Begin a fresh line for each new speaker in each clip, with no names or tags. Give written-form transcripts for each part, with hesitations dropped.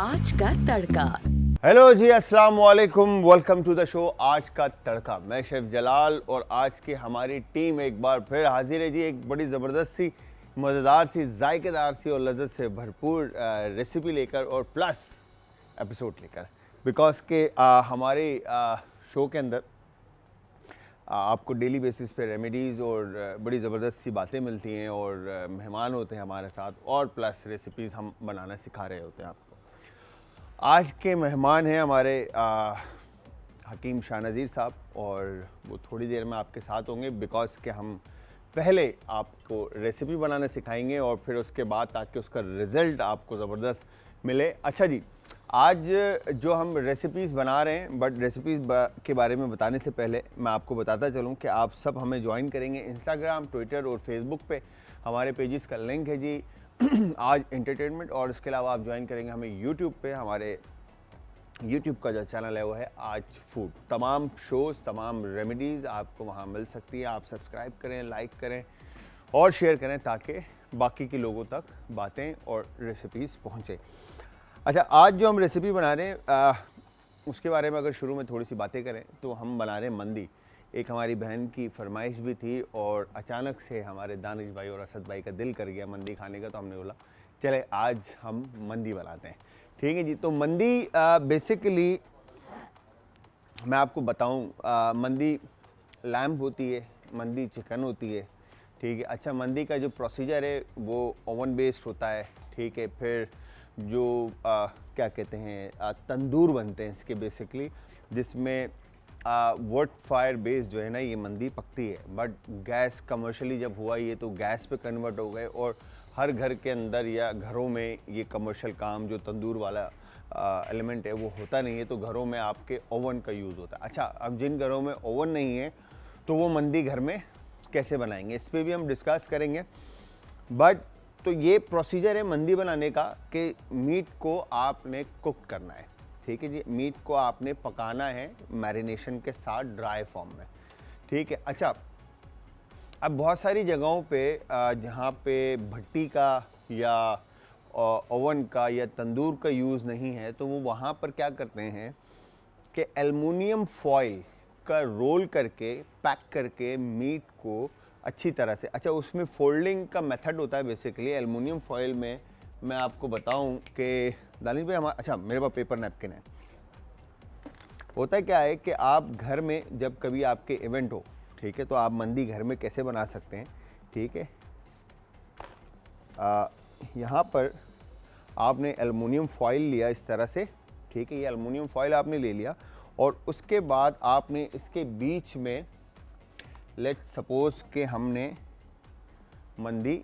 आज का तड़का।
हेलो जी, अस्सलाम वालेकुम, वेलकम टू द शो आज का तड़का। मैं शेफ जलाल और आज की हमारी टीम एक बार फिर हाजिर है जी, एक बड़ी ज़बरदस्त सी, मज़ेदार सी, जायकेदार सी और लज़्ज़त से भरपूर रेसिपी लेकर और प्लस एपिसोड लेकर। बिकॉज के हमारे शो के अंदर आपको डेली बेसिस पे रेमेडीज़ और बड़ी ज़बरदस्त सी बातें मिलती हैं और मेहमान होते हैं हमारे साथ और प्लस रेसिपीज़ हम बनाना सिखा रहे होते हैं आपको। आज के मेहमान हैं हमारे हकीम शाह नज़ीर साहब और वो थोड़ी देर में आपके साथ होंगे बिकॉज़ के हम पहले आपको रेसिपी बनाना सिखाएंगे और फिर उसके बाद ताकि उसका रिज़ल्ट आपको ज़बरदस्त मिले। अच्छा जी, आज जो हम रेसिपीज़ बना रहे हैं, बट रेसिपीज़ के बारे में बताने से पहले मैं आपको बताता चलूँ कि आप सब हमें ज्वाइन करेंगे इंस्टाग्राम, ट्विटर और फेसबुक पे। हमारे पेजेस का लिंक है जी आज एंटरटेनमेंट, और इसके अलावा आप ज्वाइन करेंगे हमें यूट्यूब पे। हमारे यूट्यूब का जो चैनल है वो है आज फूड। तमाम शोज़, तमाम रेमेडीज़ आपको वहाँ मिल सकती है। आप सब्सक्राइब करें, लाइक करें और शेयर करें ताकि बाकी के लोगों तक बातें और रेसिपीज़ पहुँचे। अच्छा, आज जो हम रेसिपी बना रहे हैं उसके बारे में अगर शुरू में थोड़ी सी बातें करें तो हम बना रहे हैं मंदी। एक हमारी बहन की फरमाइश भी थी और अचानक से हमारे दानिश भाई और असद भाई का दिल कर गया मंदी खाने का, तो हमने बोला चले आज हम मंदी बनाते हैं। ठीक है जी। तो मंदी बेसिकली मैं आपको बताऊं, मंदी लैम्ब होती है, मंदी चिकन होती है। ठीक है। अच्छा, मंदी का जो प्रोसीजर है वो ओवन बेस्ड होता है। ठीक है। फिर जो क्या कहते हैं तंदूर बनते हैं इसके बेसिकली, जिसमें वुड फायर बेस्ड जो है ना ये मंदी पकती है। बट गैस कमर्शियली जब हुआ ये तो गैस पे कन्वर्ट हो गए और हर घर के अंदर या घरों में ये कमर्शियल काम जो तंदूर वाला एलिमेंट है वो होता नहीं है, तो घरों में आपके ओवन का यूज़ होता है। अच्छा, अब जिन घरों में ओवन नहीं है तो वो मंदी घर में कैसे बनाएंगे, इस पर भी हम डिस्कस करेंगे। बट तो ये प्रोसीजर है मंदी बनाने का कि मीट को आपने कुक करना है। ठीक है जी, मीट को आपने पकाना है मैरिनेशन के साथ ड्राई फॉर्म में। ठीक है। अच्छा, अब बहुत सारी जगहों पे जहाँ पे भट्टी का या ओवन का या तंदूर का यूज़ नहीं है तो वो वहाँ पर क्या करते हैं कि एल्युमिनियम फॉइल का रोल करके पैक करके मीट को अच्छी तरह से, अच्छा उसमें फोल्डिंग का मेथड होता है बेसिकली एल्युमिनियम फॉइल में। मैं आपको बताऊं कि दानिश भाई हमारा, अच्छा मेरे पास पेपर नैपकिन है। होता क्या है कि आप घर में जब कभी आपके इवेंट हो, ठीक है, तो आप मंदी घर में कैसे बना सकते हैं। ठीक है। यहाँ पर आपने एल्युमिनियम फॉइल लिया इस तरह से। ठीक है, ये एल्युमिनियम फॉइल आपने ले लिया और उसके बाद आपने इसके बीच में लेट्स सपोज कि हमने मंदी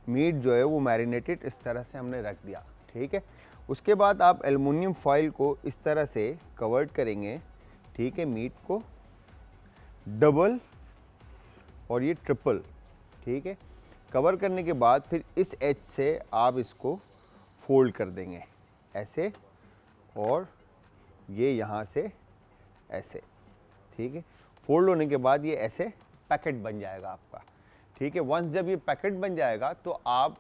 मीट जो है वो मैरिनेटेड इस तरह से हमने रख दिया। ठीक है। उसके बाद आप एल्युमिनियम फॉइल को इस तरह से कवर्ड करेंगे। ठीक है, मीट को डबल और ये ट्रिपल। ठीक है। कवर करने के बाद फिर इस एज से आप इसको फोल्ड कर देंगे ऐसे, और ये यहाँ से ऐसे। ठीक है। फोल्ड होने के बाद ये ऐसे पैकेट बन जाएगा आपका। ठीक है। वंस जब ये पैकेट बन जाएगा तो आप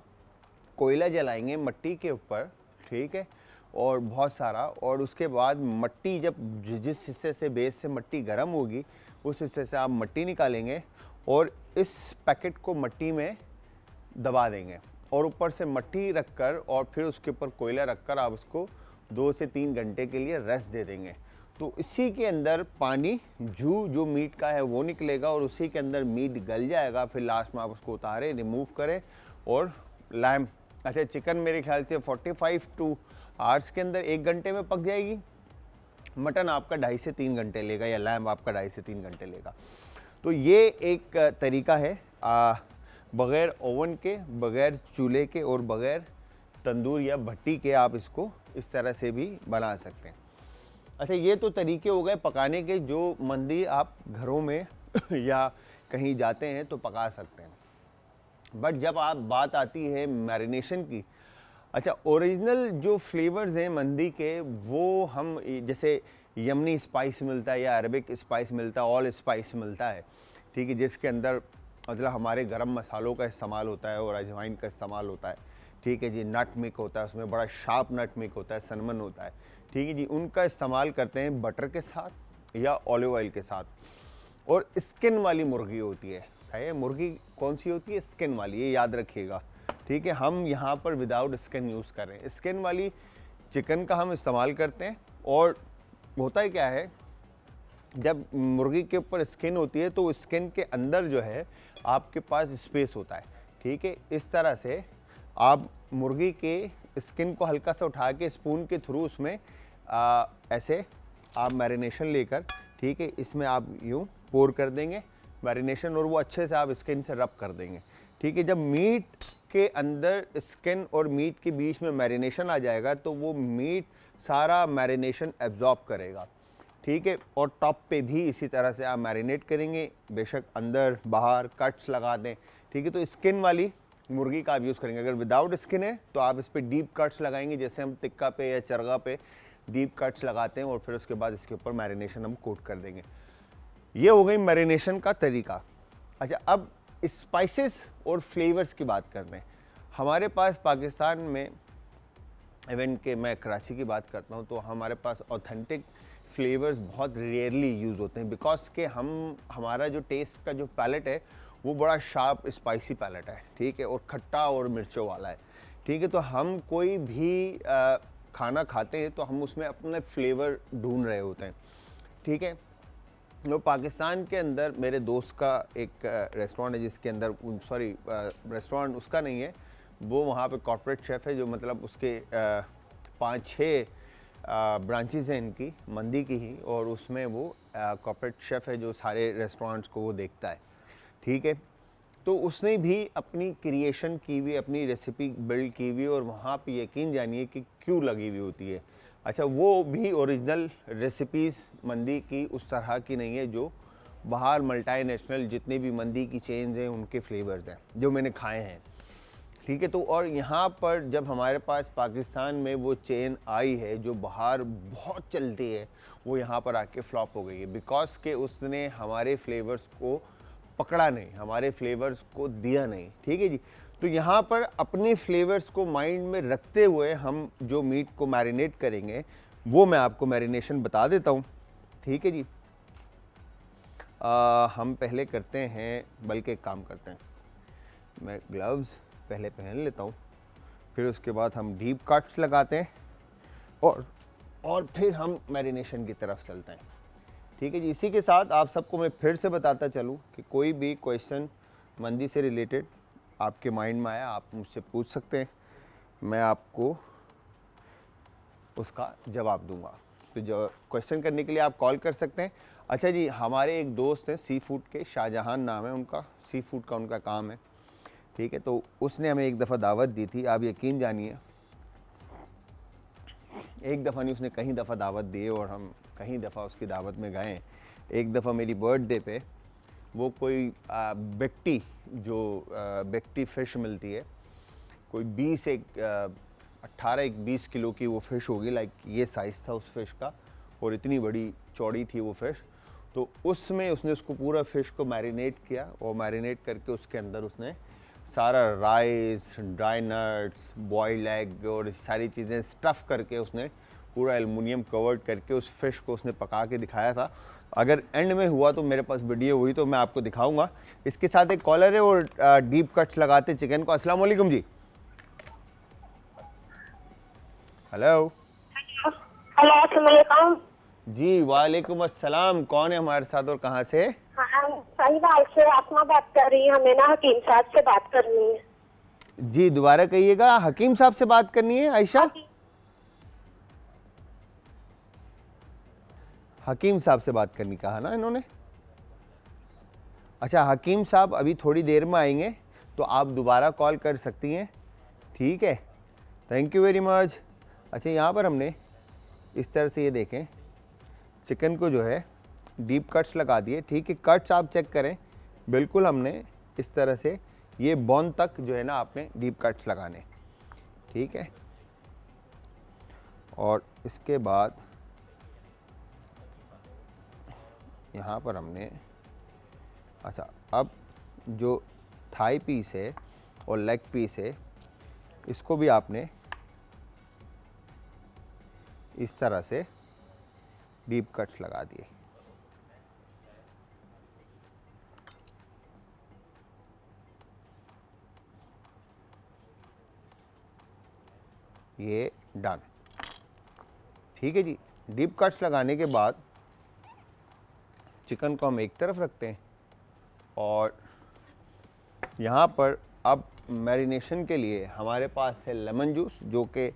कोयला जलाएंगे मट्टी के ऊपर। ठीक है। और बहुत सारा, और उसके बाद मट्टी जब जिस हिस्से से बेस से मट्टी गर्म होगी उस हिस्से से आप मट्टी निकालेंगे और इस पैकेट को मट्टी में दबा देंगे और ऊपर से मट्टी रखकर और फिर उसके ऊपर कोयला रखकर आप उसको 2 से 3 घंटे के लिए रेस्ट दे देंगे। तो इसी के अंदर पानी जो मीट का है वो निकलेगा और उसी के अंदर मीट गल जाएगा। फिर लास्ट में आप उसको उतारें, रिमूव करें और लैम्ब, अच्छा चिकन मेरे ख्याल से 45 टू आवर्स के अंदर 1 घंटे में पक जाएगी। मटन आपका 2.5 से 3 घंटे लेगा या लैम्ब आपका 2.5 से 3 घंटे लेगा। तो ये एक तरीका है बग़ैर ओवन के, बग़ैर चूल्हे के और बग़ैर तंदूर या भट्टी के आप इसको इस तरह से भी बना सकते हैं। अच्छा, ये तो तरीके हो गए पकाने के जो मंदी आप घरों में या कहीं जाते हैं तो पका सकते हैं। बट जब आप बात आती है मैरिनेशन की, अच्छा ओरिजिनल जो फ्लेवर्स हैं मंदी के वो हम, जैसे यमनी स्पाइस मिलता है या अरबिक स्पाइस मिलता है, ऑल स्पाइस मिलता है। ठीक है, जिसके अंदर मतलब हमारे गरम मसालों का इस्तेमाल होता है और अजवाइन का इस्तेमाल होता है, ठीक है जी। नट मिक होता है, उसमें बड़ा शार्प नट मिक होता है, सनमन होता है, ठीक है जी। उनका इस्तेमाल करते हैं बटर के साथ या ऑलिव ऑयल के साथ। और स्किन वाली मुर्गी होती है मुर्गी कौन सी होती है? स्किन वाली, ये याद रखिएगा, ठीक है। हम यहाँ पर विदाउट स्किन यूज़ कर रहे हैं। स्किन वाली चिकन का हम इस्तेमाल करते हैं। और होता है क्या है, जब मुर्गी के ऊपर स्किन होती है तो स्किन के अंदर जो है आपके पास स्पेस होता है, ठीक है। इस तरह से आप मुर्गी के स्किन को हल्का सा उठा के स्पून के थ्रू उसमें ऐसे आप मैरिनेशन लेकर, ठीक है, इसमें आप यूँ पोर कर देंगे मैरिनेशन, और वो अच्छे से आप स्किन से रब कर देंगे, ठीक है। जब मीट के अंदर स्किन और मीट के बीच में मैरिनेशन आ जाएगा तो वो मीट सारा मैरिनेशन एब्जॉर्ब करेगा, ठीक है। और टॉप पे भी इसी तरह से आप मैरिनेट करेंगे, बेशक अंदर बाहर कट्स लगा दें, ठीक है। तो स्किन वाली मुर्गी का आप यूज़ करेंगे। अगर विदाउट स्किन है तो आप इस पर डीप कट्स लगाएंगे, जैसे हम टिक्का पे या चरगा पे डीप कट्स लगाते हैं, और फिर उसके बाद इसके ऊपर मैरिनेशन हम कोट कर देंगे। ये हो गई मैरिनेशन का तरीका। अच्छा, अब स्पाइसेस और फ्लेवर्स की बात करते हैं। हमारे पास पाकिस्तान में, इवन के मैं कराची की बात करता हूँ, तो हमारे पास ऑथेंटिक फ्लेवर्स बहुत रेयरली यूज़ होते हैं, बिकॉज के हमारा जो टेस्ट का जो पैलेट है वो बड़ा शार्प स्पाइसी पैलेट है, ठीक है, और खट्टा और मिर्चों वाला है, ठीक है। तो हम कोई भी खाना खाते हैं तो हम उसमें अपने फ्लेवर ढूंढ रहे होते हैं, ठीक है। तो पाकिस्तान के अंदर मेरे दोस्त का एक रेस्टोरेंट है, जिसके अंदर रेस्टोरेंट उसका नहीं है, वो वहाँ पे कॉर्पोरेट शेफ़ है, जो मतलब उसके 5-6 ब्रांचेस हैं इनकी, मंदी की ही, और उसमें वो कॉर्पोरेट शेफ़ है जो सारे रेस्टोरेंट्स को वो देखता है, ठीक है। तो उसने भी अपनी क्रिएशन की हुई, अपनी रेसिपी बिल्ड की हुई, और वहाँ पे यकीन जानिए कि क्यों लगी हुई होती है। अच्छा, वो भी ओरिजिनल रेसिपीज़ मंदी की उस तरह की नहीं है जो बाहर मल्टीनेशनल जितने भी मंदी की चेन्स हैं उनके फ्लेवर्स हैं जो मैंने खाए हैं, ठीक है। तो और यहाँ पर जब हमारे पास पाकिस्तान में वो चेन आई है जो बाहर बहुत चलती है, वो यहाँ पर आके फ्लॉप हो गई है, बिकॉज के उसने हमारे फ्लेवर्स को पकड़ा नहीं, हमारे फ्लेवर्स को दिया नहीं, ठीक है जी। तो यहाँ पर अपने फ्लेवर्स को माइंड में रखते हुए हम जो मीट को मैरिनेट करेंगे वो मैं आपको मैरिनेशन बता देता हूँ, ठीक है जी। हम पहले करते हैं, बल्कि एक काम करते हैं, मैं ग्लव्स पहले पहन लेता हूँ, फिर उसके बाद हम डीप कट्स लगाते हैं, और फिर हम मैरिनेशन की तरफ चलते हैं, ठीक है जी। इसी के साथ आप सबको मैं फिर से बताता चलूँ कि कोई भी क्वेश्चन मंदी से रिलेटेड आपके माइंड में आया, आप मुझसे पूछ सकते हैं, मैं आपको उसका जवाब दूंगा। तो जो क्वेश्चन करने के लिए आप कॉल कर सकते हैं। अच्छा जी, हमारे एक दोस्त हैं सी फूड के, शाहजहान नाम है उनका, सी फूड का उनका काम है, ठीक है। तो उसने हमें एक दफ़ा दावत दी थी, आप यकीन जानिए, एक दफ़ा नहीं उसने कहीं दफ़ा दावत दी है, और हम कहीं दफ़ा उसकी दावत में गए। एक दफ़ा मेरी बर्थडे पे वो कोई बेक्टी, जो बेक्टी फ़िश मिलती है, कोई 18-20 किलो की वो फ़िश होगी, लाइक ये साइज़ था उस फिश का, और इतनी बड़ी चौड़ी थी वो फ़िश। तो उसमें उसने उसको पूरा फ़िश को मैरिनेट किया, और मैरिनेट करके उसके अंदर उसने सारा rice, dry nuts, boiled egg और सारी चीज़ें स्टफ़ करके उसने पूरा एल्युमिनियम कवर्ड करके उस फिश को उसने पका के दिखाया था। अगर एंड में हुआ तो मेरे पास वीडियो हुई तो मैं आपको दिखाऊंगा। इसके साथ एक कॉलर है और डीप कट्स लगाते चिकन को। अस्सलाम वालेकुम जी। हेलो।
हेलो, अस्सलाम वालेकुम
जी वालेकुम अस्सलाम। कौन है हमारे साथ और कहाँ से?
हाँ, सही बात से आसमा बात कर रही है, हमें ना हकीम साहब से बात करनी है।
जी दोबारा कहिएगा। हकीम साहब से बात करनी है आयशा? हकीम साहब से बात करनी कहा ना इन्होंने। अच्छा, हकीम साहब अभी थोड़ी देर में आएंगे, तो आप दोबारा कॉल कर सकती हैं, ठीक है। Thank you very much. अच्छा, यहाँ पर हमने इस तरह से ये देखें, चिकन को जो है डीप कट्स लगा दिए, ठीक है। कट्स आप चेक करें, बिल्कुल हमने इस तरह से ये बोन तक जो है ना आपने डीप कट्स लगाने, ठीक है। और इसके बाद यहाँ पर हमने, अच्छा अब जो थाई पीस है और लेग पीस है, इसको भी आपने इस तरह से डीप कट्स लगा दिए। ये डन। ठीक है जी। डीप कट्स लगाने के बाद चिकन को हम एक तरफ रखते हैं और यहाँ पर अब मैरिनेशन के लिए हमारे पास है लेमन जूस, जो कि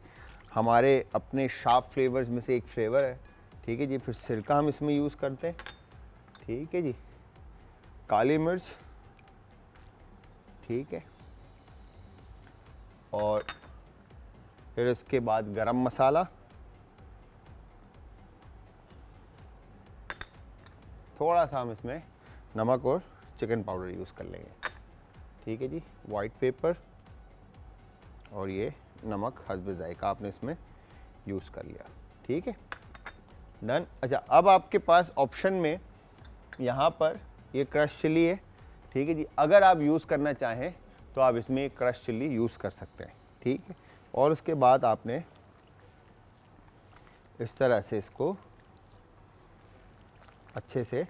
हमारे अपने शार्प फ्लेवर्स में से एक फ्लेवर है। ठीक है जी। फिर सिरका हम इसमें यूज़ करते हैं। ठीक है जी। काली मिर्च, ठीक है, और फिर उसके बाद गरम मसाला, थोड़ा सा हम इसमें नमक और चिकन पाउडर यूज़ कर लेंगे। ठीक है जी। वाइट पेपर और ये नमक हस्ब जायका आपने इसमें यूज़ कर लिया। ठीक है, डन। अच्छा, अब आपके पास ऑप्शन में यहाँ पर ये क्रश चिली है। ठीक है जी। अगर आप यूज़ करना चाहें तो आप इसमें क्रश चिली यूज़ कर सकते हैं। ठीक है। और उसके बाद आपने इस तरह से इसको अच्छे से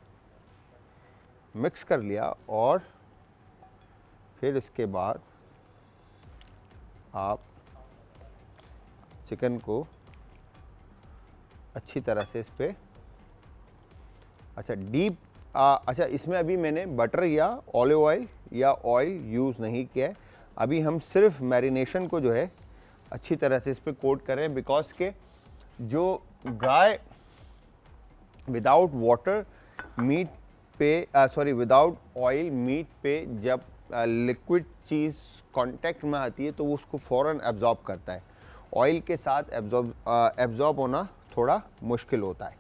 मिक्स कर लिया और फिर इसके बाद आप चिकन को अच्छी तरह से इस पर, अच्छा डीप अच्छा इसमें अभी मैंने बटर या ऑलिव ऑयल या ऑयल यूज़ नहीं किया है। अभी हम सिर्फ मैरिनेशन को जो है अच्छी तरह से इस पर कोट करें, बिकॉज के जो ड्राई विदाउट वाटर मीट पे सॉरी विदाउट ऑयल मीट पे जब लिक्विड चीज़ कांटेक्ट में आती है तो वो उसको फ़ौरन एब्जॉर्ब करता है। ऑयल के साथ एब्जॉर्ब होना थोड़ा मुश्किल होता है।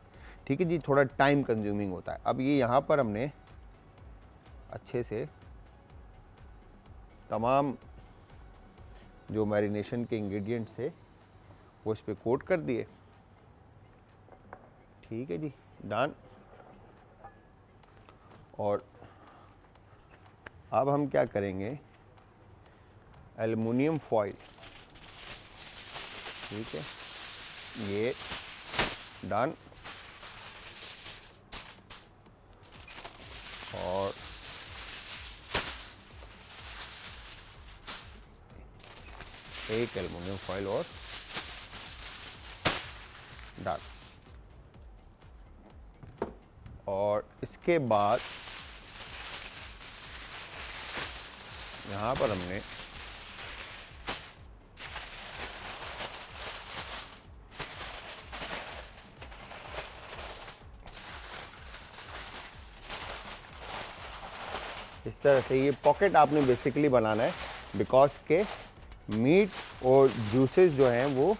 ठीक है जी, थोड़ा टाइम कंज्यूमिंग होता है। अब ये यहाँ पर हमने अच्छे से तमाम जो मैरिनेशन के इंग्रेडिएंट्स थे वो इस पर कोट कर दिए। ठीक है जी, डन। और अब हम क्या करेंगे, एल्युमिनियम फॉइल, ठीक है, ये डन। और एक एल्युमिनियम फॉइल और डन। और इसके बाद यहाँ पर हमने इस तरह से ये पॉकेट आपने बेसिकली बनाना है, बिकॉज के मीट और जूसेस जो हैं वो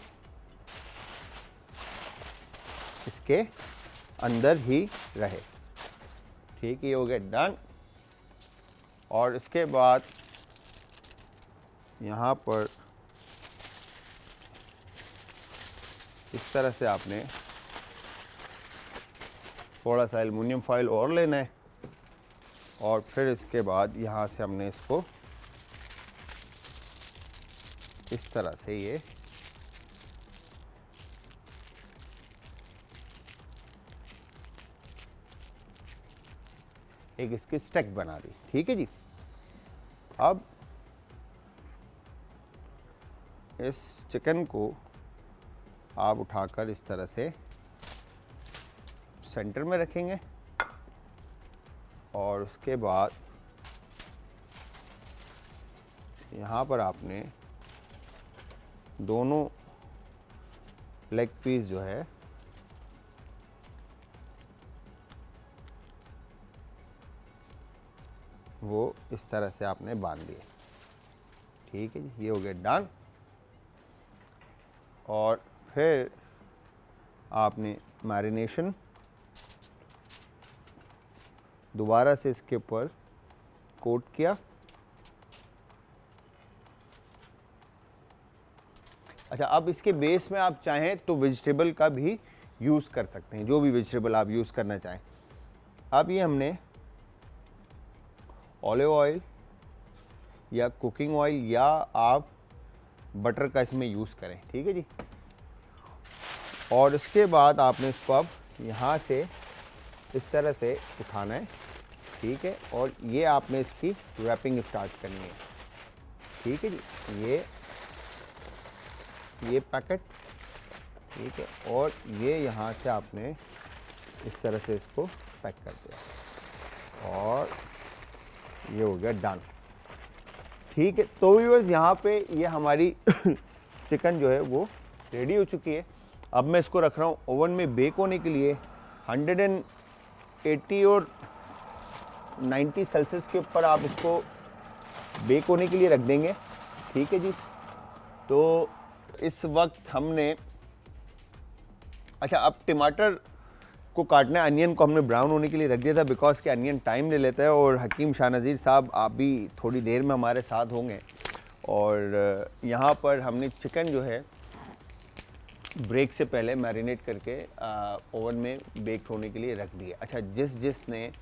इसके अंदर ही रहे। ठीक है, ये हो गया डन। और इसके बाद यहाँ पर इस तरह से आपने थोड़ा सा एल्युमिनियम फॉइल और लेना है और फिर इसके बाद यहाँ से हमने इसको इस तरह से ये एक इसकी स्टेक बना दी। ठीक है जी। अब इस चिकन को आप उठाकर इस तरह से सेंटर में रखेंगे और उसके बाद यहाँ पर आपने दोनों लेग पीस जो है वो इस तरह से आपने बांध दिए। ठीक है जी, ये हो गया डन। और फिर आपने मैरिनेशन दोबारा से इसके ऊपर कोट किया। अच्छा, अब इसके बेस में आप चाहें तो वेजिटेबल का भी यूज़ कर सकते हैं, जो भी वेजिटेबल आप यूज़ करना चाहें। अब ये हमने ऑलिव ऑयल या कुकिंग ऑयल या आप बटर का इसमें यूज़ करें, ठीक है जी। और उसके बाद आपने इसको अब यहाँ से इस तरह से उठाना है, ठीक है। और ये आपने इसकी रैपिंग स्टार्ट करनी है, ठीक है जी। ये पैकेट, ठीक है। और ये यहाँ से आपने इस तरह से इसको पैक कर दिया और ये हो गया डन, ठीक है। तो व्यूअर्स यहाँ पे ये हमारी चिकन जो है वो रेडी हो चुकी है। अब मैं इसको रख रहा हूँ ओवन में बेक होने के लिए 180 और 90 सेल्सियस के ऊपर आप इसको बेक होने के लिए रख देंगे, ठीक है जी। तो इस वक्त हमने अच्छा अब टमाटर को काटना है, अनियन को हमने ब्राउन होने के लिए रख दिया था बिकॉज के अनियन टाइम ले लेता है। और हकीम शाह नज़ीर साहब आप भी थोड़ी देर में हमारे साथ होंगे। और यहाँ पर हमने चिकन जो है ब्रेक से पहले मैरिनेट करके ओवन में बेक होने के लिए रख दिया। अच्छा जिसने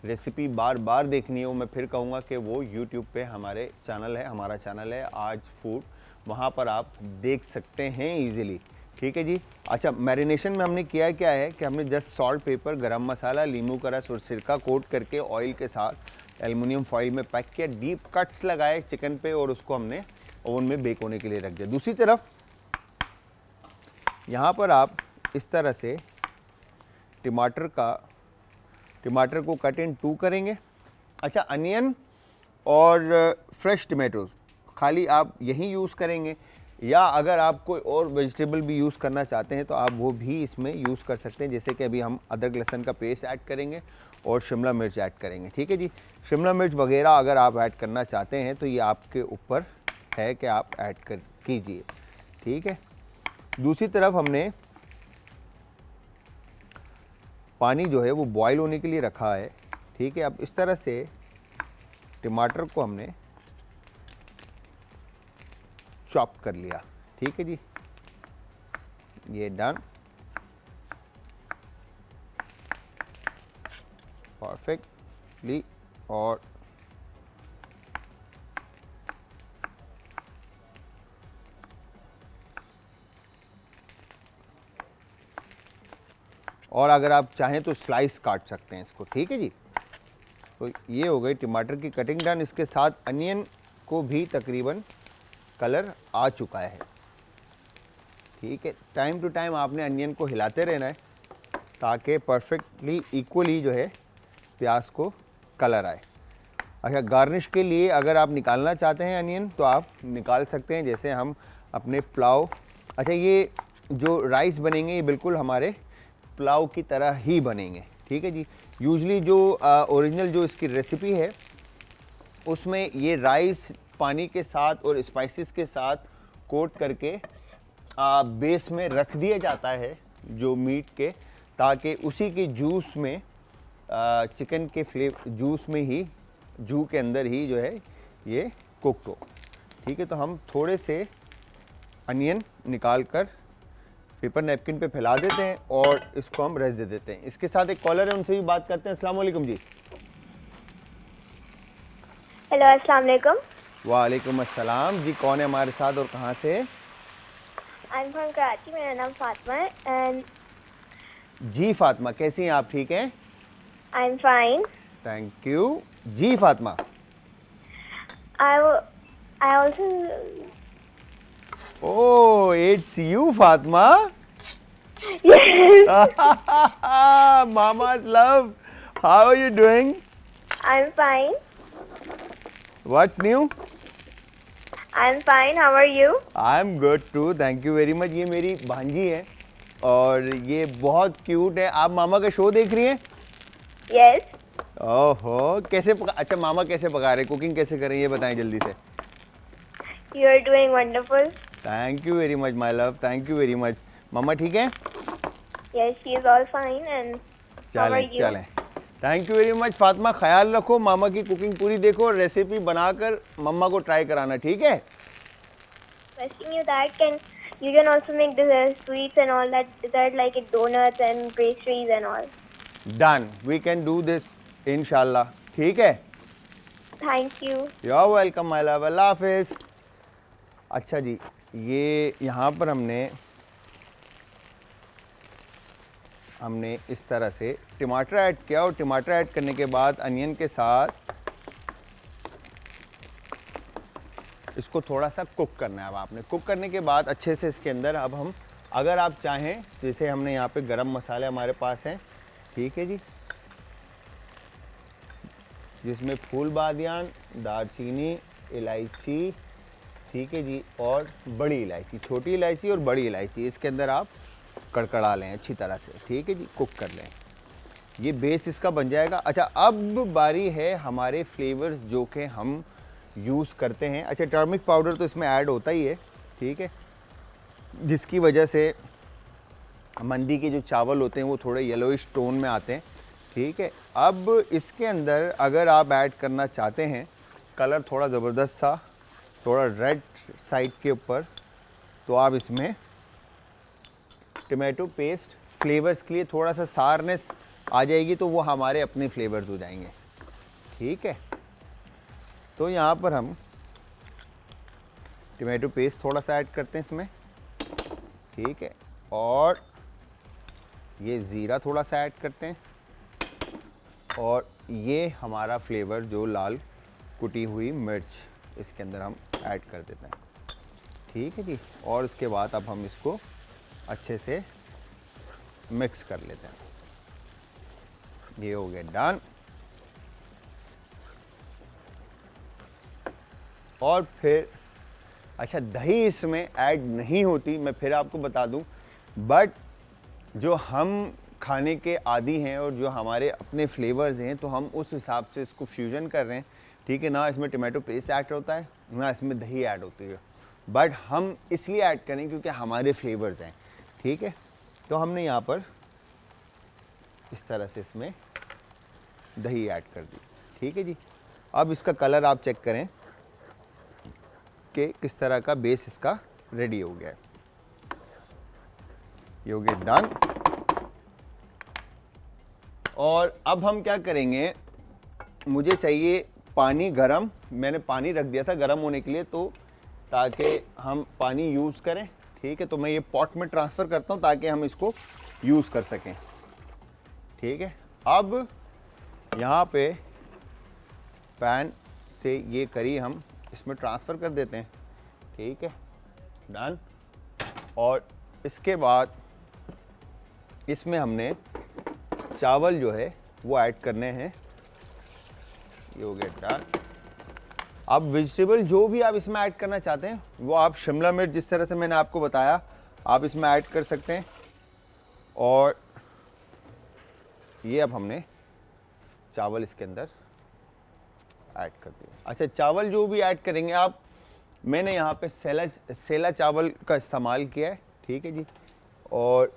रेसिपी बार बार देखनी है वो मैं फिर कहूँगा कि वो यूट्यूब पे हमारे चैनल है, हमारा चैनल है आज फूड, वहाँ पर आप देख सकते हैं इजीली, ठीक है जी। अच्छा मैरिनेशन में हमने किया क्या है कि हमने जस्ट सॉल्ट, पेपर, गरम मसाला, नींबू का रस और सिरका कोट करके ऑयल के साथ एल्युमिनियम फॉइल में पैक किया, डीप कट्स लगाए चिकन पे और उसको हमने ओवन में बेक होने के लिए रख दिया। दूसरी तरफ यहाँ पर आप इस तरह से टमाटर को कट इन 2 करेंगे। अच्छा अनियन और फ्रेश टमाटोज खाली आप यही यूज़ करेंगे या अगर आप कोई और वेजिटेबल भी यूज़ करना चाहते हैं तो आप वो भी इसमें यूज़ कर सकते हैं। जैसे कि अभी हम अदरक लहसुन का पेस्ट ऐड करेंगे और शिमला मिर्च ऐड करेंगे, ठीक है जी। शिमला मिर्च वगैरह अगर आप ऐड करना चाहते हैं तो ये आपके ऊपर है कि आप ऐड कर कीजिए, ठीक है। दूसरी तरफ हमने पानी जो है वो बॉईल होने के लिए रखा है, ठीक है। अब इस तरह से टमाटर को हमने चॉप कर लिया, ठीक है जी। ये डन, परफेक्टली। और अगर आप चाहें तो स्लाइस काट सकते हैं इसको, ठीक है जी। तो ये हो गई टमाटर की कटिंग डन। इसके साथ अनियन को भी तकरीबन कलर आ चुका है, ठीक है। टाइम टू टाइम आपने अनियन को हिलाते रहना है ताकि परफेक्टली इक्वली जो है प्याज को कलर आए। अच्छा गार्निश के लिए अगर आप निकालना चाहते हैं अनियन तो आप निकाल सकते हैं, जैसे हम अपने पुलाव, अच्छा ये जो राइस बनेंगे ये बिल्कुल हमारे पुलाव की तरह ही बनेंगे, ठीक है जी। यूजली जो ओरिजिनल जो इसकी रेसिपी है उसमें ये राइस पानी के साथ और स्पाइसेस के साथ कोट करके बेस में रख दिया जाता है जो मीट के, ताकि उसी के जूस में चिकन के जूस में ही जू के अंदर ही जो है ये कुक्ड हो, ठीक है। तो हम थोड़े से अनियन निकाल कर पेपर नैपकिन पे फैला देते हैं और इसको हम रेस्ट दे देते हैं। इसके साथ एक कॉलर है, उनसे भी बात करते हैं। अस्सलाम वालेकुम जी।
हेलो अस्सलाम वालेकुम।
वालेकुम अस्सलाम जी, कौन है हमारे साथ और कहाँ से?
आई एम फ्रॉम कराची, मेरा नाम फातिमा है एंड
जी फातिमा, कैसी हैं आप? ठीक हैं?
I am fine.
Thank you जी Fatima.
I also
Oh, it's you, Fatma.
yes,
Mama's love. How are you doing?
I'm fine.
What's new?
I'm fine. How are you?
I'm good too. Thank you very much. ये मेरी भांजी है और ये बहुत cute है। आप मामा का शो देख रही हैं?
Yes.
ओहो, कैसे अच्छा मामा कैसे पका रहे, कुकिंग कैसे कर रहे हैं ये बताएं जल्दी से।
You are doing wonderful.
Thank you very much my love, thank you very much. मामा ठीक है?
Yes, she is all fine and how are you?
चलें। Thank you very much Fatima, ख्याल रखो, मामा की कुकिंग पूरी देखो और रेसिपी बनाकर मम्मा को ट्राई कराना, ठीक है?
Asking you that you can also make the sweets and all that like donuts and pastries and all.
Done, we can do this इंशाल्लाह, ठीक है?
Thank you.
You are welcome my love, अल्लाह हाफिज। अच्छा जी, ये यहाँ पर हमने इस तरह से टमाटर ऐड किया और टमाटर ऐड करने के बाद अनियन के साथ इसको थोड़ा सा कुक करना है। अब आपने कुक करने के बाद अच्छे से इसके अंदर अब हम, अगर आप चाहें, जैसे हमने यहाँ पे गरम मसाले हमारे पास हैं, ठीक है जी, जिसमें फूल बादियान, दालचीनी, इलायची, ठीक है जी, और बड़ी इलायची, छोटी इलायची और बड़ी इलायची, इसके अंदर आप कड़कड़ा लें अच्छी तरह से, ठीक है जी, कुक कर लें। ये बेस इसका बन जाएगा। अच्छा, अब बारी है हमारे फ्लेवर्स जो कि हम यूज़ करते हैं। अच्छा, टर्मिक पाउडर तो इसमें ऐड होता ही है, ठीक है, जिसकी वजह से मंदी के जो चावल होते हैं वो थोड़े येलोइश टोन में आते हैं, ठीक है। अब इसके अंदर अगर आप ऐड करना चाहते हैं कलर थोड़ा ज़बरदस्त सा, थोड़ा रेड साइड के ऊपर, तो आप इसमें टमाटो पेस्ट फ्लेवर्स के लिए थोड़ा सा सारनेस आ जाएगी, तो वो हमारे अपने फ्लेवर्स हो जाएंगे, ठीक है। तो यहाँ पर हम टमाटो पेस्ट थोड़ा सा ऐड करते हैं इसमें, ठीक है, और ये ज़ीरा थोड़ा सा ऐड करते हैं, और ये हमारा फ्लेवर जो लाल कुटी हुई मिर्च इसके अंदर हम ऐड कर देते हैं, ठीक है जी। और उसके बाद अब हम इसको अच्छे से मिक्स कर लेते हैं। ये हो गया डन। और फिर अच्छा, दही इसमें ऐड नहीं होती, मैं फिर आपको बता दूं, बट जो हम खाने के आदी हैं और जो हमारे अपने फ्लेवर्स हैं, तो हम उस हिसाब से इसको फ्यूजन कर रहे हैं, ठीक है ना। इसमें टमाटो पेस्ट ऐड होता है ना, इसमें दही ऐड होती है, बट हम इसलिए ऐड करें क्योंकि हमारे फ्लेवर्स हैं, ठीक है। तो हमने यहाँ पर इस तरह से इसमें दही ऐड कर दी, ठीक है जी। अब इसका कलर आप चेक करें कि किस तरह का बेस इसका रेडी हो गया है। ये हो गया डन। और अब हम क्या करेंगे, मुझे चाहिए पानी गरम, मैंने पानी रख दिया था गरम होने के लिए, तो ताकि हम पानी यूज़ करें, ठीक है। तो मैं ये पॉट में ट्रांसफ़र करता हूँ ताकि हम इसको यूज़ कर सकें, ठीक है। अब यहाँ पे पैन से ये करी हम इसमें ट्रांसफ़र कर देते हैं, ठीक है, डन। और इसके बाद इसमें हमने चावल जो है वो ऐड करने हैं। ये हो गया डन। अब वेजिटेबल जो भी आप इसमें ऐड करना चाहते हैं वो आप, शिमला मिर्च जिस तरह से मैंने आपको बताया, आप इसमें ऐड कर सकते हैं। और ये अब हमने चावल इसके अंदर ऐड कर दिया। अच्छा, चावल जो भी ऐड करेंगे आप, मैंने यहाँ पे सेला चावल का इस्तेमाल किया है, ठीक है जी। और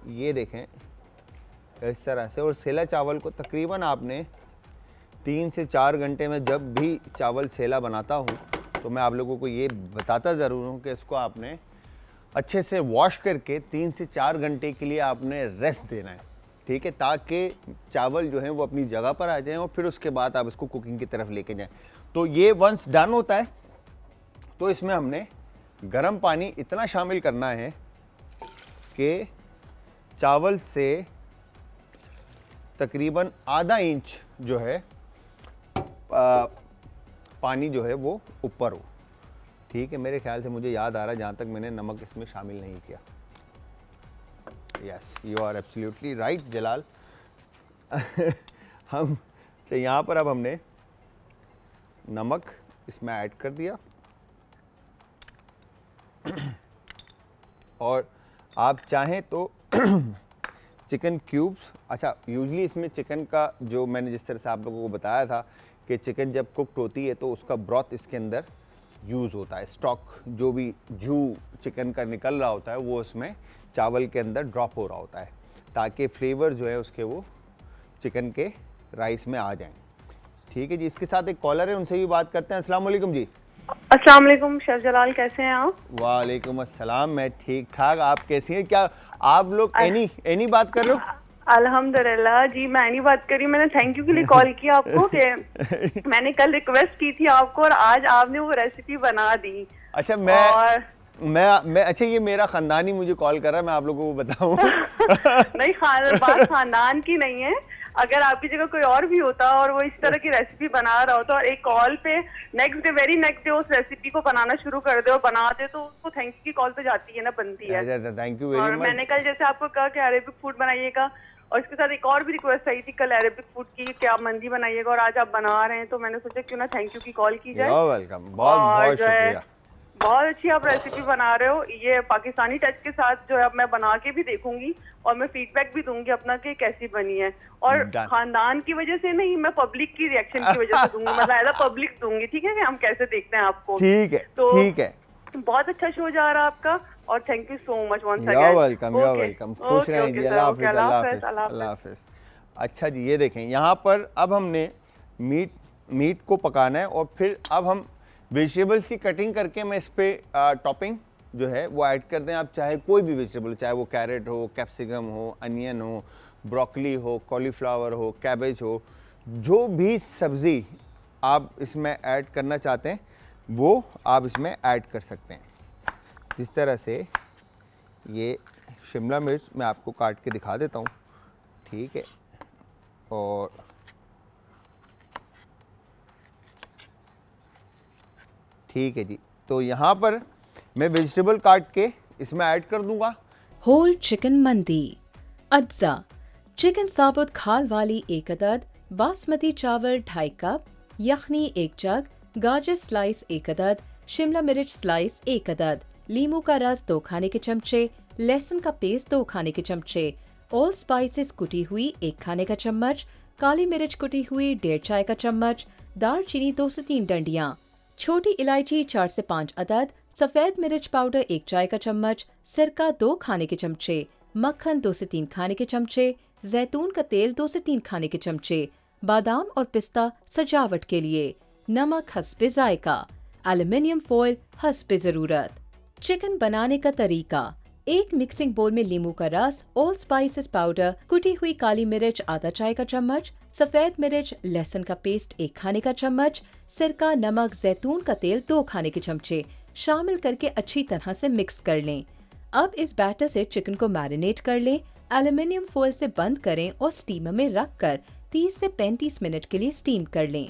ये देखें इस तरह से, और सेला चावल को तकरीबन आपने 3 से 4 घंटे में, जब भी चावल सेला बनाता हूँ तो मैं आप लोगों को ये बताता ज़रूर हूँ कि इसको आपने अच्छे से वॉश करके 3 से 4 घंटे के लिए आपने रेस्ट देना है, ठीक है, ताकि चावल जो हैं वो अपनी जगह पर आ जाएं और फिर उसके बाद आप इसको कुकिंग की तरफ लेके जाएं। तो ये वंस डन होता है तो इसमें हमने गर्म पानी इतना शामिल करना है कि चावल से तकरीबन आधा इंच जो है पानी जो है वो ऊपर हो, ठीक है। मेरे ख्याल से मुझे याद आ रहा है जहाँ तक मैंने नमक इसमें शामिल नहीं किया। Yes, you are absolutely right Jalal. हम तो यहाँ पर अब हमने नमक इसमें ऐड कर दिया और आप चाहें तो चिकन क्यूब्स, अच्छा यूजली इसमें चिकन का जो मैंने जिस तरह से आप लोगों को बताया था कि चिकन जब कुक्ड होती है तो उसका ब्रॉथ इसके अंदर यूज़ होता है, स्टॉक जो भी जू चिकन का निकल रहा होता है वो उसमें चावल के अंदर ड्रॉप हो रहा होता है, ताकि फ्लेवर जो है उसके वो चिकन के राइस में आ जाएं, ठीक है जी। इसके साथ एक कॉलर है, उनसे भी बात करते हैं। अस्सलाम वालेकुम जी।
अस्सलाम वालेकुम शेफ जलाल, कैसे हैं आप?
वालेकुम अस्सलाम, मैं ठीक ठाक, आप कैसी हैं? क्या आप लोग एनी बात कर रहे हो?
अल्हम्दुलिल्लाह जी, मैं नहीं बात करी। मैंने थैंक यू के लिए कॉल किया आपको कि मैंने कल रिक्वेस्ट की थी आपको और आज आपने वो रेसिपी बना दी।
अच्छा
और
मैं अच्छा, ये मेरा खानदान ही मुझे कॉल कर रहा है, मैं आप लोगों को बताऊं।
नहीं, बात खानदान की नहीं है। अगर आपकी जगह कोई और भी होता और वो इस तरह की रेसिपी बना रहा होता और एक कॉल पे next day, very next day उस रेसिपी को बनाना शुरू कर दे और बना दे, तो उसको थैंक यू की कॉल तो जाती है ना, बनती है।
थैंक यू
और
वेरी मच।
मैंने कल जैसे आपको कहा कि अरेबिक फूड बनाइएगा, और इसके साथ एक और भी रिक्वेस्ट आई थी कल अरेबिक फूड की कि आप मंदी बनाइएगा, और आज आप बना रहे हैं, तो मैंने सोचा क्यों ना थैंक यू की कॉल की जाए।
वेलकम, बहुत
और
बहुत
जो है,
शुक्रिया।
बहुत अच्छी आप रेसिपी बना रहे हो। ये पाकिस्तानी टच के साथ जो है अब मैं बना के भी देखूंगी और मैं फीडबैक भी दूंगी अपना कि कैसी बनी है। और
Done.
खानदान की वजह से नहीं, मैं पब्लिक की रिएक्शन की वजह से दूंगी, मतलब एज अ पब्लिक दूंगी, ठीक है, कि हम कैसे देखते हैं आपको।
ठीक है,
तो
ठीक है।
बहुत अच्छा शो जा रहा है आपका, और thank you so much once
you
again.
Welcome, you welcome. खुश रहें जी, अल्लाह हाफिज, अल्लाह हाफिज, अल्लाह हाफिज। अच्छा जी, ये देखें यहाँ पर अब हमने मीट को पकाना है और फिर अब हम वेजिटेबल्स की कटिंग करके मैं इस पे टॉपिंग जो है वो ऐड कर दें। आप चाहे कोई भी वेजिटेबल, चाहे वो कैरेट हो, कैप्सिकम हो, अनियन हो, ब्रोकली हो, कॉलीफ्लावर हो, कैबेज हो, जो भी सब्ज़ी आप इसमें ऐड करना चाहते हैं वो आप इसमें ऐड कर सकते हैं। जिस तरह से ये शिमला मिर्च मैं आपको काट के दिखा देता हूँ, ठीक है। और ठीक है जी, तो यहाँ पर मैं वेजिटेबल काट के इसमें ऐड कर दूंगा।
होल चिकन मंदी। अज्जा: चिकन साबुत खाल वाली 1 अदद, बासमती चावल 2.5 कप, यखनी 1 जग, गाजर स्लाइस 1 अदद, शिमला मिर्च स्लाइस 1 अदद, लीमू का रस 2 खाने के चमचे, लहसुन का पेस्ट 2 खाने के चमचे, ऑल स्पाइसेस कुटी हुई 1 खाने का चम्मच, काली मिर्च कुटी हुई 1.5 चाय का चम्मच, दालचीनी 2 से 3 डंडियाँ, छोटी इलायची 4 से 5 अदद, सफ़ेद मिर्च पाउडर 1 चाय का चम्मच, सिरका 2 खाने के चमचे, मक्खन 2 से 3 खाने के चमचे, जैतून का तेल 2 से 3 खाने के चमचे, बादाम और पिस्ता सजावट के लिए, नमक हस्बे जायका, एल्युमिनियम फॉइल हस्बे ज़रूरत। चिकन बनाने का तरीका: एक मिक्सिंग बोल में लीमू का रस, ऑल स्पाइसेस पाउडर, कुटी हुई काली मिर्च आधा चाय का चम्मच, सफेद मिर्च, लहसुन का पेस्ट 1 खाने का चम्मच, सिरका, नमक, जैतून का तेल 2 खाने के चमचे शामिल करके अच्छी तरह से मिक्स कर लें। अब इस बैटर से चिकन को मैरिनेट कर लें। एल्युमिनियम फॉइल से बंद करें और स्टीमर में रख कर 30 से 35 मिनट के लिए स्टीम कर लें।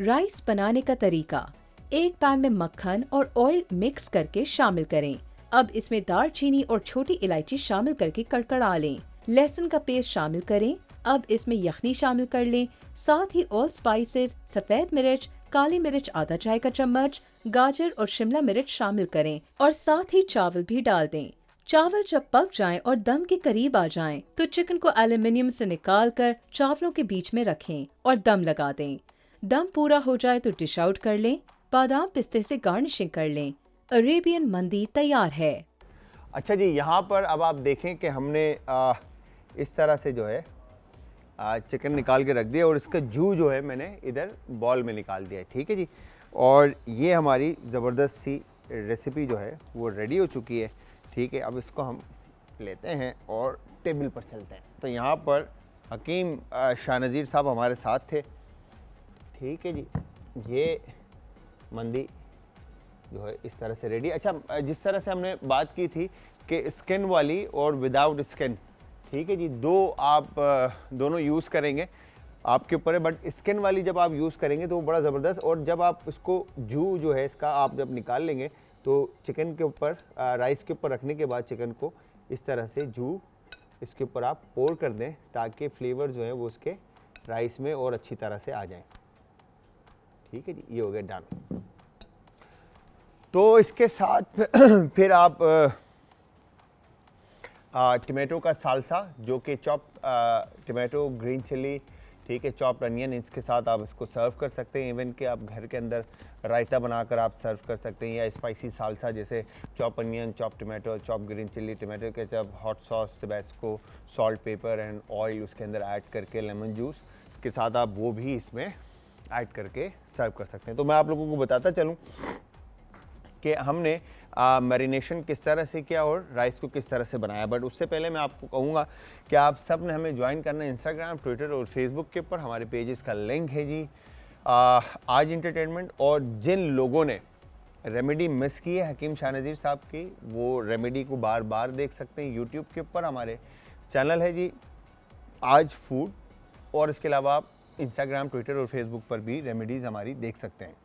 राइस बनाने का तरीका: एक पैन में मक्खन और ऑयल मिक्स करके शामिल करें। अब इसमें दालचीनी और छोटी इलायची शामिल करके कड़कड़ा लें। लहसुन का पेस्ट शामिल करें। अब इसमें यखनी शामिल कर लें, साथ ही ऑल स्पाइसेस, सफेद मिर्च, काली मिर्च आधा चाय का चम्मच, गाजर और शिमला मिर्च शामिल करें और साथ ही चावल भी डाल दें। चावल जब पक जाएं और दम के करीब आ जाएं, तो चिकन को एल्युमिनियम से निकालकर चावलों के बीच में रखें और दम लगा दें। दम पूरा हो जाए तो डिश आउट कर लें। बादाम पिस्ते से गार्निशिंग कर लें। अरेबियन मंदी तैयार है।
अच्छा जी, यहाँ पर अब आप देखें कि हमने इस तरह से जो है चिकन निकाल के रख दिया और इसका जू जो है मैंने इधर बॉल में निकाल दिया है, ठीक है जी। और ये हमारी ज़बरदस्त सी रेसिपी जो है वो रेडी हो चुकी है, ठीक है। अब इसको हम लेते हैं और टेबल पर चलते हैं। तो यहाँ पर हकीम शाहनज़ीर साहब हमारे साथ थे, ठीक है जी। ये मंदी जो है इस तरह से रेडी। अच्छा, जिस तरह से हमने बात की थी कि स्किन वाली और विदाउट स्किन, ठीक है जी, दो आप दोनों यूज़ करेंगे, आपके ऊपर है। बट स्किन वाली जब आप यूज़ करेंगे तो वो बड़ा ज़बरदस्त, और जब आप इसको जू जो है इसका आप जब निकाल लेंगे तो चिकन के ऊपर राइस के ऊपर रखने के बाद चिकन को इस तरह से जू इसके ऊपर आप पोर कर दें ताकि फ्लेवर जो है वो उसके राइस में और अच्छी तरह से आ जाए, ठीक है जी। ये हो गया डन। तो इसके साथ फिर आप टमाटो का सालसा, जो कि चॉप टमाटो, ग्रीन चिली, ठीक है, चॉप्ड अनियन, इसके साथ आप इसको सर्व कर सकते हैं। इवन कि आप घर के अंदर रायता बनाकर आप सर्व कर सकते हैं, या स्पाइसी सालसा जैसे chop onion, chop tomato, chop green chilli, tomato ketchup, hot sauce, Tabasco, salt, pepper and oil उसके अंदर ऐड करके लेमन जूस के साथ आप वो भी इसमें ऐड करके सर्व कर सकते हैं। तो मैं आप लोगों को बताता चलूँ कि हमने मैरिनेशन किस तरह से किया और राइस को किस तरह से बनाया। बट उससे पहले मैं आपको कहूँगा कि आप सब ने हमें ज्वाइन करना है इंस्टाग्राम, ट्विटर और फेसबुक के ऊपर। हमारे पेजेस का लिंक है जी आज इंटरटेनमेंट। और जिन लोगों ने रेमेडी मिस की है हकीम शाह नज़ीर साहब की, वो रेमेडी को बार बार देख सकते हैं यूट्यूब के ऊपर। हमारे चैनल है जी आज फूड, और इसके अलावा आप इंस्टाग्राम, ट्विटर और फेसबुक पर भी रेमेडीज़ हमारी देख सकते हैं।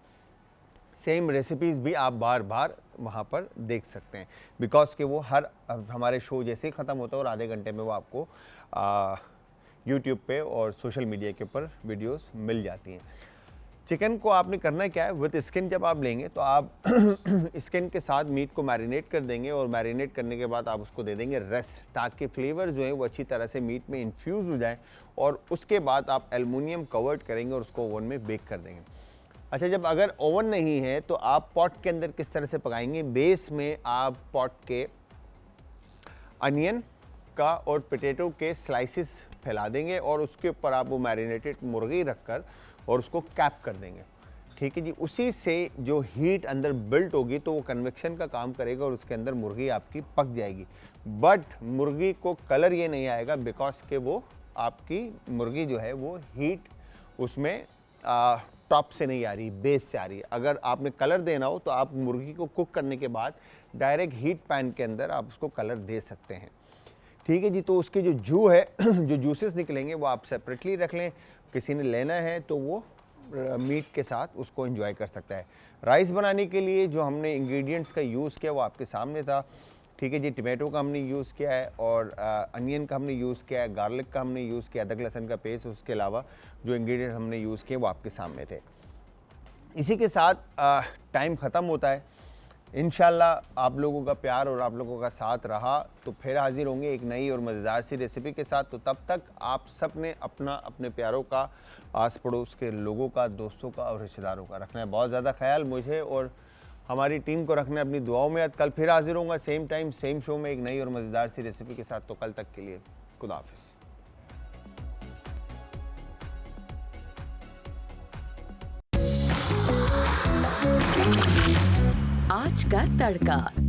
सेम रेसिपीज़ भी आप बार बार वहाँ पर देख सकते हैं, बिकॉज कि वो हर हमारे शो जैसे ही ख़त्म होता है और आधे घंटे में वो आपको यूट्यूब पे और सोशल मीडिया के ऊपर वीडियोस मिल जाती हैं। चिकन को आपने करना क्या है, विद स्किन जब आप लेंगे तो आप स्किन के साथ मीट को मैरिनेट कर देंगे, और मैरिनेट करने के बाद आप उसको दे देंगे रेस्ट, ताकि फ्लेवर जो है वो अच्छी तरह से मीट में इन्फ्यूज़ हो जाए। और उसके बाद आप एल्युमिनियम कवर्ड करेंगे और उसको ओवन में बेक कर देंगे। अच्छा, जब अगर ओवन नहीं है तो आप पॉट के अंदर किस तरह से पकाएंगे, बेस में आप पॉट के अनियन का और पोटैटो के स्लाइसिस फैला देंगे, और उसके ऊपर आप वो मैरिनेटेड मुर्गी रखकर और उसको कैप कर देंगे। ठीक है जी, उसी से जो हीट अंदर बिल्ट होगी तो वो कन्वेक्शन का काम करेगा और उसके अंदर मुर्गी आपकी पक जाएगी। बट मुर्गी को कलर ये नहीं आएगा, बिकॉज के वो आपकी मुर्गी जो है वो हीट उसमें टॉप से नहीं आ रही, बेस से आ रही है। अगर आपने कलर देना हो तो आप मुर्गी को कुक करने के बाद डायरेक्ट हीट पैन के अंदर आप उसको कलर दे सकते हैं। ठीक है जी, तो उसके जो जू है जो जूसेस निकलेंगे वो आप सेपरेटली रख लें। किसी ने लेना है तो वो मीट के साथ उसको एंजॉय कर सकता है। राइस बनाने के लिए जो हमने इंग्रेडिएंट्स का यूज़ किया वो आपके सामने था। ठीक है जी, टमाटो का हमने यूज़ किया है, और अनियन का हमने यूज़ किया है, गार्लिक का हमने यूज़ किया, अदरक लहसुन का पेस्ट। उसके अलावा जो इंग्रेडिएंट हमने यूज़ किए वो आपके सामने थे। इसी के साथ टाइम ख़त्म होता है। इंशाल्लाह आप लोगों का प्यार और आप लोगों का साथ रहा तो फिर हाजिर होंगे एक नई और मज़ेदार सी रेसिपी के साथ। तो तब तक आप सब ने अपना, अपने प्यारों का, आस पड़ोस के लोगों का, दोस्तों का और रिश्तेदारों का रखना है बहुत ज़्यादा ख्याल। मुझे और हमारी टीम को रखना है अपनी दुआओं में याद। कल फिर हाजिर होऊंगा सेम टाइम सेम शो में एक नई और मज़ेदार सी रेसिपी के साथ। तो कल तक के लिए खुदा हाफिज़।
आज का तड़का।